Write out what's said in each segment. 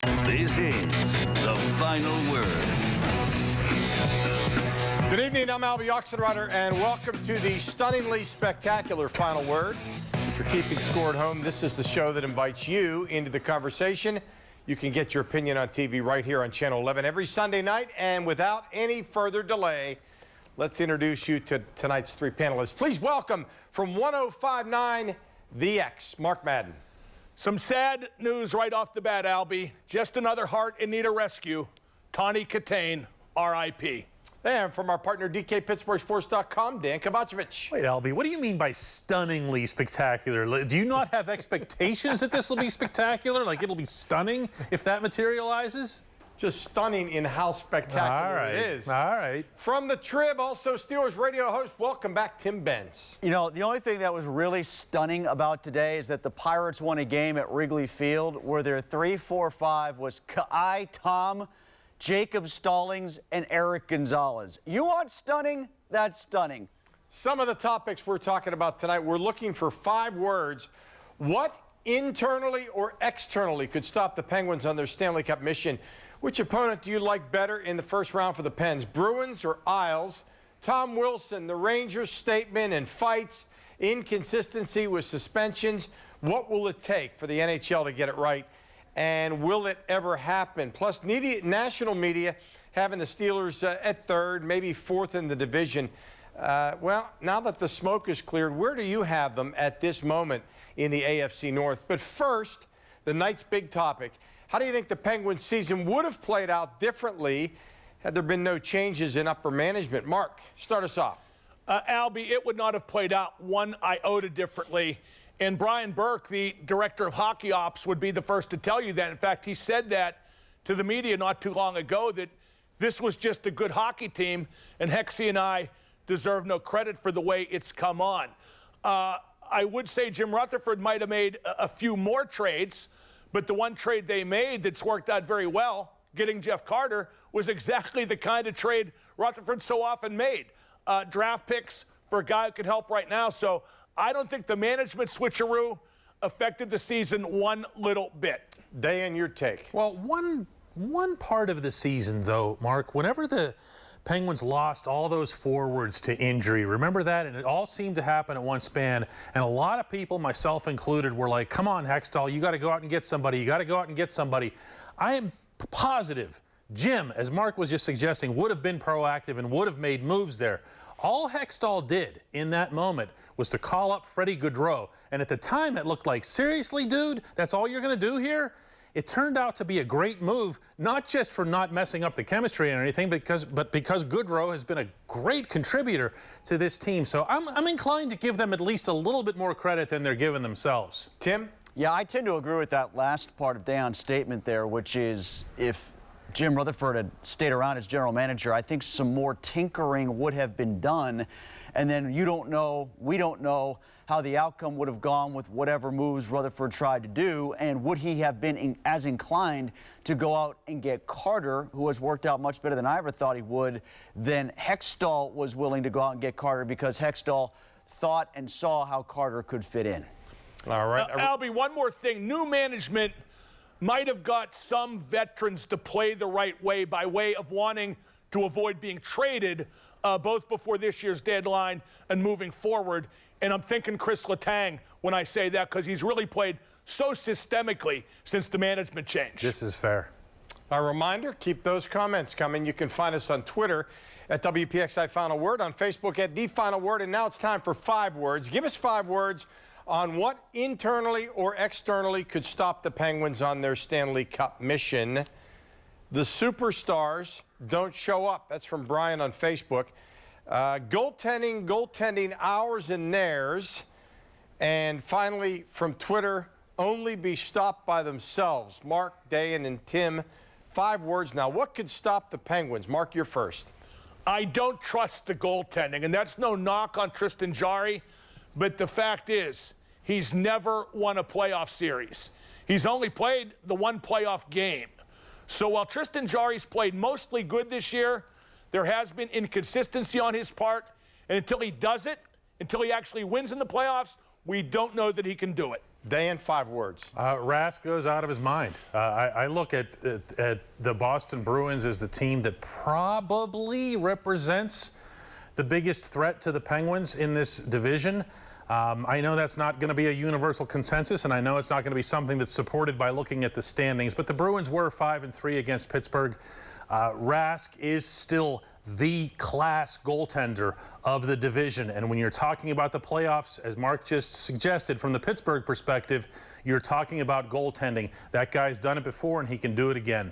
This is The Final Word. Good evening, I'm Alby Oxenreiter, and welcome to the stunningly spectacular Final Word. If you're keeping score at home, this is the show that invites you into the conversation. You can get your opinion on TV right here on Channel 11 every Sunday night, and without any further delay, let's introduce you to tonight's three panelists. Please welcome from 105.9 The X, Mark Madden. Some sad news right off the bat, Alby. Just another heart in need of rescue. Tawny Katane, R.I.P. And from our partner, DKPittsburghSports.com, Dan Kovacevic. Wait, Alby, what do you mean by stunningly spectacular? Do you not have expectations that this will be spectacular? Like it'll be stunning if that materializes? Just stunning in how spectacular it is. All right. From the Trib, also Steelers radio host, welcome back, Tim Benz. You know, the only thing that was really stunning about today is that the Pirates won a game at Wrigley Field where their 3-4-5 was Kai, Tom, Jacob Stallings, and Eric Gonzalez. You want stunning? That's stunning. Some of the topics we're talking about tonight, we're looking for 5 words. What internally or externally could stop the Penguins on their Stanley Cup mission? Which opponent do you like better in the first round for the Pens, Bruins or Isles? Tom Wilson, the Rangers' statement and fights, inconsistency with suspensions. What will it take for the NHL to get it right? And will it ever happen? Plus, national media having the Steelers at third, maybe fourth in the division. Well, now that the smoke is cleared, where do you have them at this moment in the AFC North? But first, the night's big topic. How do you think the Penguins season would have played out differently had there been no changes in upper management? Mark, start us off. Alby, it would not have played out one iota differently. And Brian Burke, the director of hockey ops, would be the first to tell you that. In fact, he said that to the media not too long ago, that this was just a good hockey team, and Hexie and I deserve no credit for the way it's come on. I would say Jim Rutherford might have made a few more trades, but the one trade they made that's worked out very well, getting Jeff Carter, was exactly the kind of trade Rutherford so often made. Draft picks for a guy who can help right now. So I don't think the management switcheroo affected the season one little bit. Dan, your take. Well, one part of the season, though, Mark, whenever the Penguins lost all those forwards to injury, remember that? And it all seemed to happen at one span. And a lot of people, myself included, were like, come on, Hextall, you got to go out and get somebody. You got to go out and get somebody. I am positive Jim, as Mark was just suggesting, would have been proactive and would have made moves there. All Hextall did in that moment was to call up Freddie Gaudreau. And at the time, it looked like, seriously, dude, that's all you're going to do here? It turned out to be a great move, not just for not messing up the chemistry or anything, but because Gaudreau has been a great contributor to this team. So I'm inclined to give them at least a little bit more credit than they're giving themselves. Tim? Yeah, I tend to agree with that last part of Dejan's statement there, which is if Jim Rutherford had stayed around as general manager, I think some more tinkering would have been done. And then we don't know how the outcome would have gone with whatever moves Rutherford tried to do. And would he have been as inclined to go out and get Carter, who has worked out much better than I ever thought he would, than Hextall was willing to go out and get Carter because Hextall thought and saw how Carter could fit in. All right. Alby, one more thing. New management might have got some veterans to play the right way by way of wanting to avoid being traded both before this year's deadline and moving forward. And I'm thinking Chris Letang when I say that because he's really played so systemically since the management change. This is fair. A reminder, keep those comments coming. You can find us on Twitter at WPXI Final Word, on Facebook at The Final Word. And now it's time for 5 words. Give us 5 words on what internally or externally could stop the Penguins on their Stanley Cup mission. The superstars don't show up. That's from Brian on Facebook. Goaltending, ours and theirs. And finally, from Twitter, only be stopped by themselves. Mark, Dayan, and Tim, 5 words now. What could stop the Penguins? Mark, you're first. I don't trust the goaltending, and that's no knock on Tristan Jarry, but the fact is, he's never won a playoff series. He's only played the one playoff game. So while Tristan Jarry's played mostly good this year, there has been inconsistency on his part, and until he does it, until he actually wins in the playoffs, we don't know that he can do it. Dejan, 5 words. Rask goes out of his mind. I look at the Boston Bruins as the team that probably represents the biggest threat to the Penguins in this division. I know that's not going to be a universal consensus, and I know it's not going to be something that's supported by looking at the standings, but the Bruins were 5-3 against Pittsburgh. Rask is still the class goaltender of the division. And when you're talking about the playoffs, as Mark just suggested, from the Pittsburgh perspective, you're talking about goaltending. That guy's done it before, and he can do it again.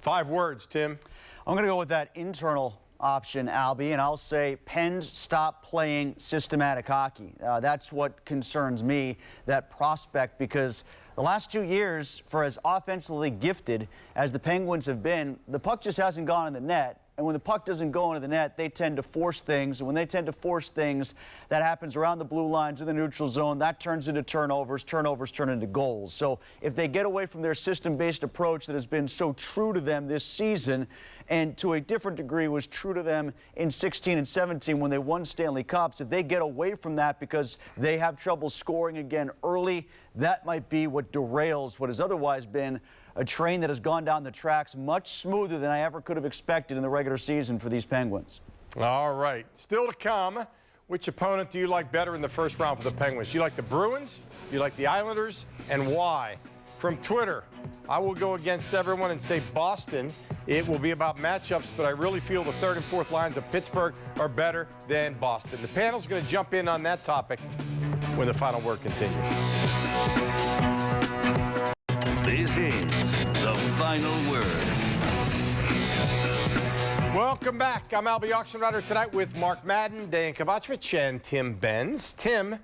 5 words, Tim. I'm going to go with that internal option, Alby, and I'll say Pens stop playing systematic hockey. That's what concerns me, that prospect, because the last 2 years, for as offensively gifted as the Penguins have been, the puck just hasn't gone in the net. And when the puck doesn't go into the net, they tend to force things. And when they tend to force things, that happens around the blue lines in the neutral zone. That turns into turnovers. Turnovers turn into goals. So if they get away from their system-based approach that has been so true to them this season, and to a different degree was true to them in 16 and 17 when they won Stanley Cups, if they get away from that because they have trouble scoring again early, that might be what derails what has otherwise been a train that has gone down the tracks much smoother than I ever could have expected in the regular season for these Penguins. All right. Still to come, which opponent do you like better in the first round for the Penguins? Do you like the Bruins? Do you like the Islanders? And why? From Twitter, I will go against everyone and say Boston. It will be about matchups, but I really feel the 3rd and 4th lines of Pittsburgh are better than Boston. The panel's going to jump in on that topic when the final word continues. This is the final word. Welcome back. I'm Alby Oxenreiter tonight with Mark Madden, Dejan Kovacevic, and Tim Benz. Tim,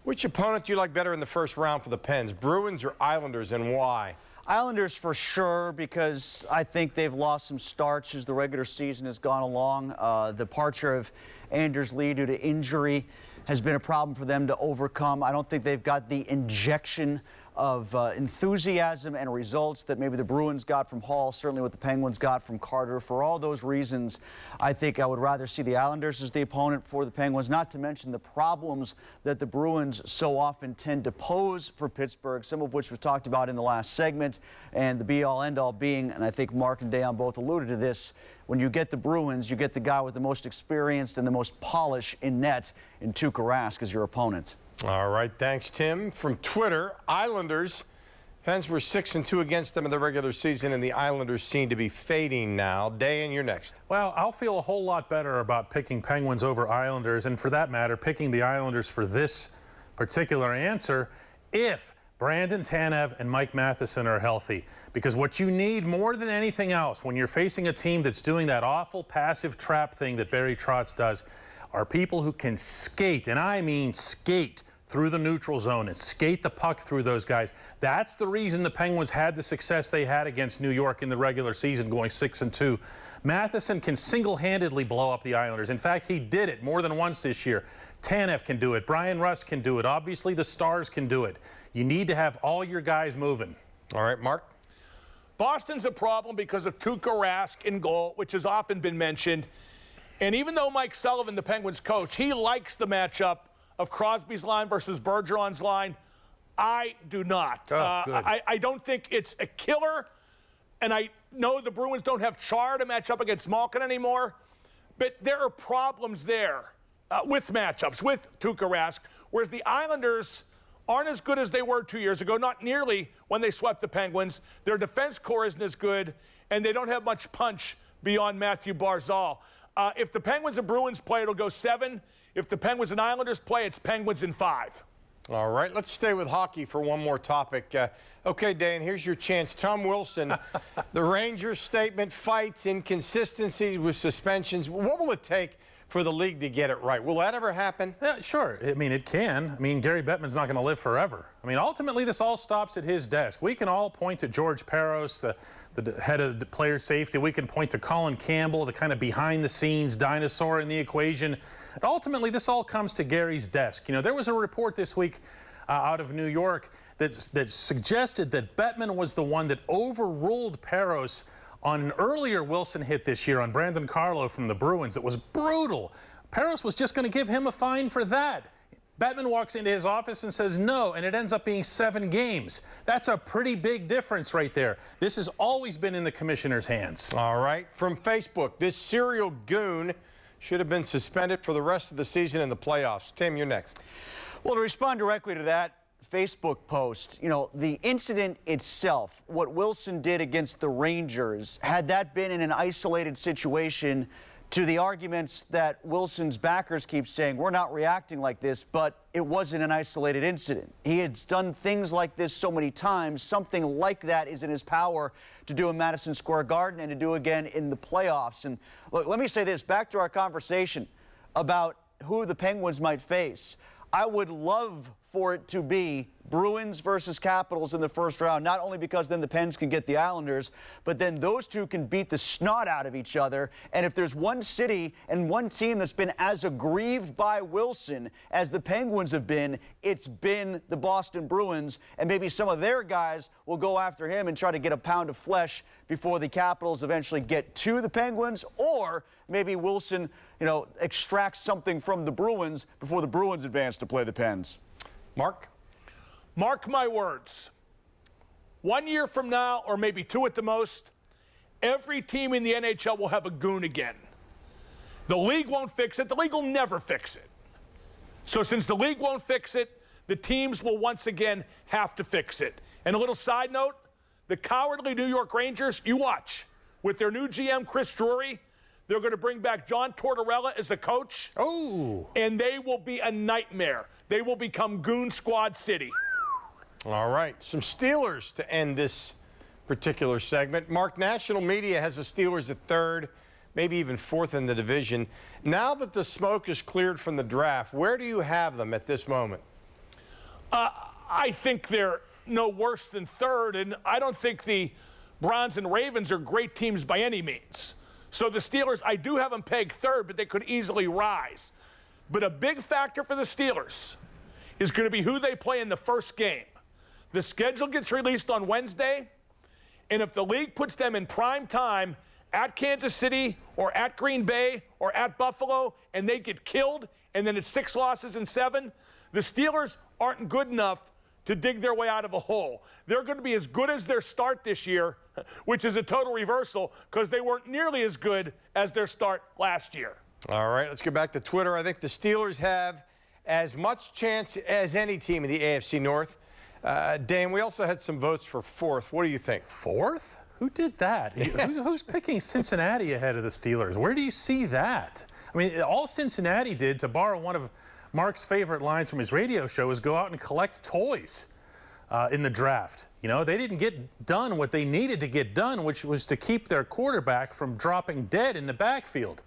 which opponent do you like better in the first round for the Pens, Bruins or Islanders, and why? Islanders for sure, because I think they've lost some starch as the regular season has gone along. The departure of Anders Lee due to injury has been a problem for them to overcome. I don't think they've got the injection of enthusiasm and results that maybe the Bruins got from Hall, certainly what the Penguins got from Carter. For all those reasons, I think I would rather see the Islanders as the opponent for the Penguins, not to mention the problems that the Bruins so often tend to pose for Pittsburgh, some of which was talked about in the last segment, and the be-all, end-all being, and I think Mark and Dejan both alluded to this, when you get the Bruins, you get the guy with the most experience and the most polish in net in Tuukka Rask as your opponent. All right, thanks, Tim. From Twitter, Islanders, Pens were 6-2 against them in the regular season, and the Islanders seem to be fading now. Dejan, you're next. Well, I'll feel a whole lot better about picking Penguins over Islanders, and for that matter, picking the Islanders for this particular answer if Brandon Tanev and Mike Matheson are healthy. Because what you need more than anything else when you're facing a team that's doing that awful passive trap thing that Barry Trotz does are people who can skate, and I mean skate, through the neutral zone and skate the puck through those guys. That's the reason the Penguins had the success they had against New York in the regular season, going 6-2. Matheson can single-handedly blow up the Islanders. In fact, he did it more than once this year. Tanev can do it. Brian Rust can do it. Obviously, the Stars can do it. You need to have all your guys moving. All right, Mark? Boston's a problem because of Tuukka Rask in goal, which has often been mentioned. And even though Mike Sullivan, the Penguins coach, he likes the matchup of Crosby's line versus Bergeron's line, I do not. I don't think it's a killer, and I know the Bruins don't have Char to match up against Malkin anymore, but there are problems there with matchups, with Tuukka Rask, whereas the Islanders aren't as good as they were 2 years ago, not nearly when they swept the Penguins. Their defense core isn't as good, and they don't have much punch beyond Matthew Barzal. If the Penguins and Bruins play, it'll go 7. If the Penguins and Islanders play, it's Penguins in 5. All right, let's stay with hockey for one more topic. Okay, Dan, here's your chance. Tom Wilson, the Rangers statement, fights, inconsistencies with suspensions. What will it take for the league to get it right? Will that ever happen? Yeah, sure. I mean, it can. I mean, Gary Bettman's not going to live forever. I mean, ultimately, this all stops at his desk. We can all point to George Peros, the head of the player safety. We can point to Colin Campbell, the kind of behind-the-scenes dinosaur in the equation. And ultimately, this all comes to Gary's desk. You know, there was a report this week out of New York that suggested that Bettman was the one that overruled Peros on an earlier Wilson hit this year on Brandon Carlo from the Bruins that was brutal. Peros was just going to give him a fine for that. Bettman walks into his office and says no, and it ends up being 7 games. That's a pretty big difference right there. This has always been in the commissioner's hands. All right. From Facebook, this serial goon should have been suspended for the rest of the season in the playoffs. Tim, you're next. Well, to respond directly to that Facebook post, you know, the incident itself, what Wilson did against the Rangers, had that been in an isolated situation, to the arguments that Wilson's backers keep saying, we're not reacting like this, but it wasn't an isolated incident. He had done things like this so many times. Something like that is in his power to do in Madison Square Garden and to do again in the playoffs. And look, let me say this, back to our conversation about who the Penguins might face. I would love for it to be Bruins versus Capitals in the first round, not only because then the Pens can get the Islanders, but then those two can beat the snot out of each other. And if there's one city and one team that's been as aggrieved by Wilson as the Penguins have been, it's been the Boston Bruins. And maybe some of their guys will go after him and try to get a pound of flesh before the Capitals eventually get to the Penguins, or maybe Wilson, you know, extracts something from the Bruins before the Bruins advance to play the Pens. Mark? Mark my words. 1 year from now, or maybe 2 at the most, every team in the NHL will have a goon again. The league won't fix it. The league will never fix it. So since the league won't fix it, the teams will once again have to fix it. And a little side note, the cowardly New York Rangers, you watch. With their new GM, Chris Drury, they're going to bring back John Tortorella as the coach. Oh. And they will be a nightmare. They will become Goon Squad City. All right. Some Steelers to end this particular segment. Mark, national media has the Steelers at 3rd, maybe even 4th in the division. Now that the smoke is cleared from the draft, where do you have them at this moment? I think they're no worse than 3rd, and I don't think the Browns and Ravens are great teams by any means. So the Steelers, I do have them pegged 3rd, but they could easily rise. But a big factor for the Steelers is going to be who they play in the first game. The schedule gets released on Wednesday, and if the league puts them in prime time at Kansas City or at Green Bay or at Buffalo and they get killed and then it's 6 losses and 7, the Steelers aren't good enough to dig their way out of a hole. They're going to be as good as their start this year, which is a total reversal because they weren't nearly as good as their start last year. All right, let's get back to Twitter. I think the Steelers have as much chance as any team in the AFC North. Dan, we also had some votes for 4th. What do you think? 4th? Who did that? Who's picking Cincinnati ahead of the Steelers? Where do you see that? I mean, all Cincinnati did, to borrow one of Mark's favorite lines from his radio show, is go out and collect toys in the draft. You know, they didn't get done what they needed to get done, which was to keep their quarterback from dropping dead in the backfield.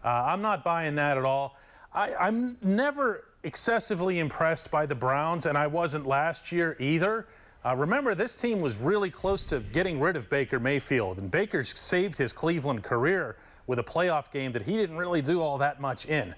I'm not buying that at all. I'm never excessively impressed by the Browns, and I wasn't last year either. Remember, this team was really close to getting rid of Baker Mayfield, and Baker saved his Cleveland career with a playoff game that he didn't really do all that much in.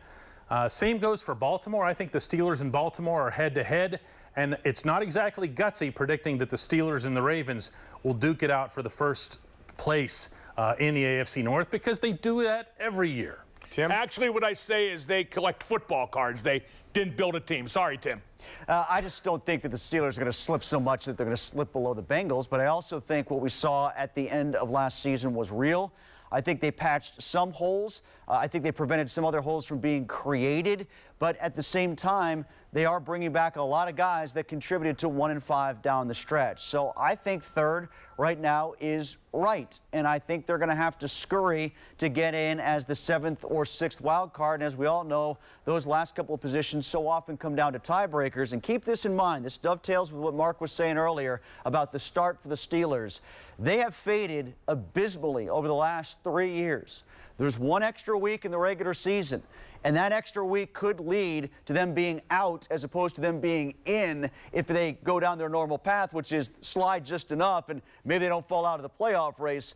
Same goes for Baltimore. I think the Steelers and Baltimore are head-to-head, and it's not exactly gutsy predicting that the Steelers and the Ravens will duke it out for the first place in the AFC North, because they do that every year. Tim? Actually, what I say is they collect football cards. They didn't build a team. Sorry, Tim. I just don't think that the Steelers are going to slip so much that they're going to slip below the Bengals, but I also think what we saw at the end of last season was real. I think they patched some holes. I think they prevented some other holes from being created, but at the same time, they are bringing back a lot of guys that contributed to 1-5 down the stretch. So I think 3rd right now is right, and I think they're going to have to scurry to get in as the 7th or 6th wild card. And as we all know, those last couple of positions so often come down to tiebreakers. And keep this in mind. This dovetails with what Mark was saying earlier about the start for the Steelers. They have faded abysmally over the last 3 years. There's one extra week in the regular season, and that extra week could lead to them being out as opposed to them being in if they go down their normal path, which is slide just enough, and maybe they don't fall out of the playoff race.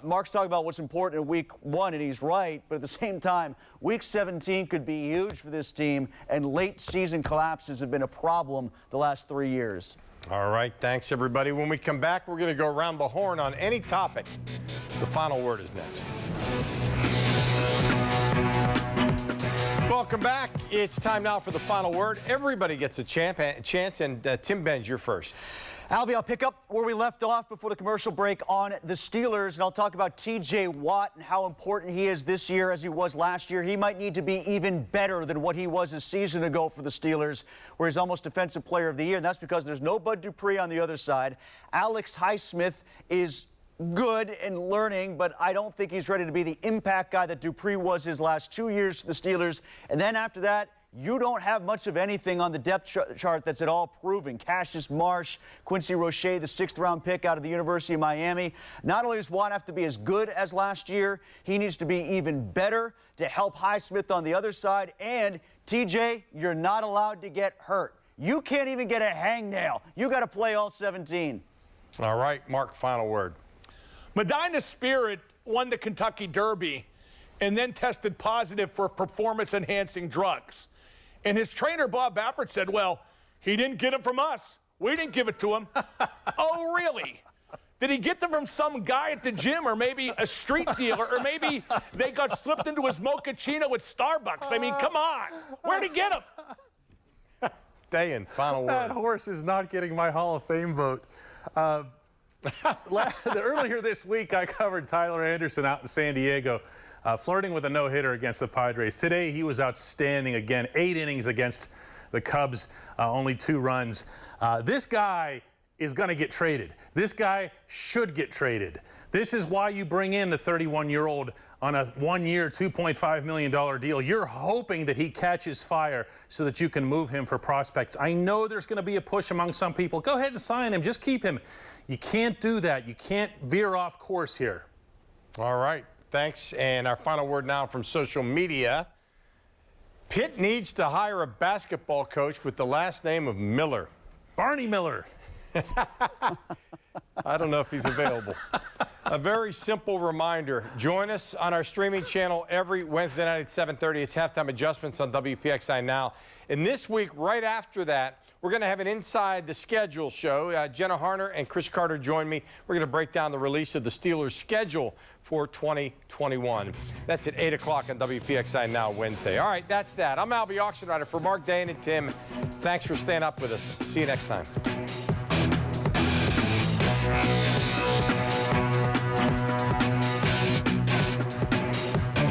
Mark's talking about what's important in week 1, and he's right, but at the same time, week 17 could be huge for this team, and late season collapses have been a problem the last 3 years. All right, thanks, everybody. When we come back, we're going to go around the horn on any topic. The final word is next. Welcome back. It's time now for the final word. Everybody gets a chance, and Tim Benz, you're first. Alby, I'll pick up where we left off before the commercial break on the Steelers, and I'll talk about T.J. Watt and how important he is this year as he was last year. He might need to be even better than what he was a season ago for the Steelers, where he's almost Defensive Player of the Year, and that's because there's no Bud Dupree on the other side. Alex Highsmith is good and learning, but I don't think he's ready to be the impact guy that Dupree was his last 2 years for the Steelers. And then after that, you don't have much of anything on the depth chart that's at all proven. Cassius Marsh, Quincy Roche, the 6th-round pick out of the University of Miami. Not only does Watt have to be as good as last year, he needs to be even better to help Highsmith on the other side. And, TJ, you're not allowed to get hurt. You can't even get a hangnail. You got to play all 17. All right, Mark, final word. Medina Spirit won the Kentucky Derby and then tested positive for performance-enhancing drugs. And his trainer, Bob Baffert, said, well, he didn't get it from us. We didn't give it to him. Oh, really? Did he get them from some guy at the gym, or maybe a street dealer, or maybe they got slipped into his mochaccino at Starbucks? I mean, come on. Where'd he get them? Dejan, final word. That horse is not getting my Hall of Fame vote. Earlier this week, I covered Tyler Anderson out in San Diego, flirting with a no-hitter against the Padres. Today, he was outstanding again. 8 innings against the Cubs, only 2 runs. This guy is going to get traded. This guy should get traded. This is why you bring in the 31-year-old on a 1-year, $2.5 million deal. You're hoping that he catches fire so that you can move him for prospects. I know there's going to be a push among some people. Go ahead and sign him. Just keep him. You can't do that. You can't veer off course here. All right, thanks. And our final word now from social media. Pitt needs to hire a basketball coach with the last name of Miller. Barney Miller. I don't know if he's available. A very simple reminder. Join us on our streaming channel every Wednesday night at 7:30. It's Halftime Adjustments on WPXI Now. And this week, right after that, we're going to have an Inside the Schedule show. Jenna Harner and Chris Carter join me. We're going to break down the release of the Steelers' schedule for 2021. That's at 8 o'clock on WPXI Now Wednesday. All right, that's that. I'm Alby Oxenreiter for Mark, Dayan, and Tim. Thanks for staying up with us. See you next time.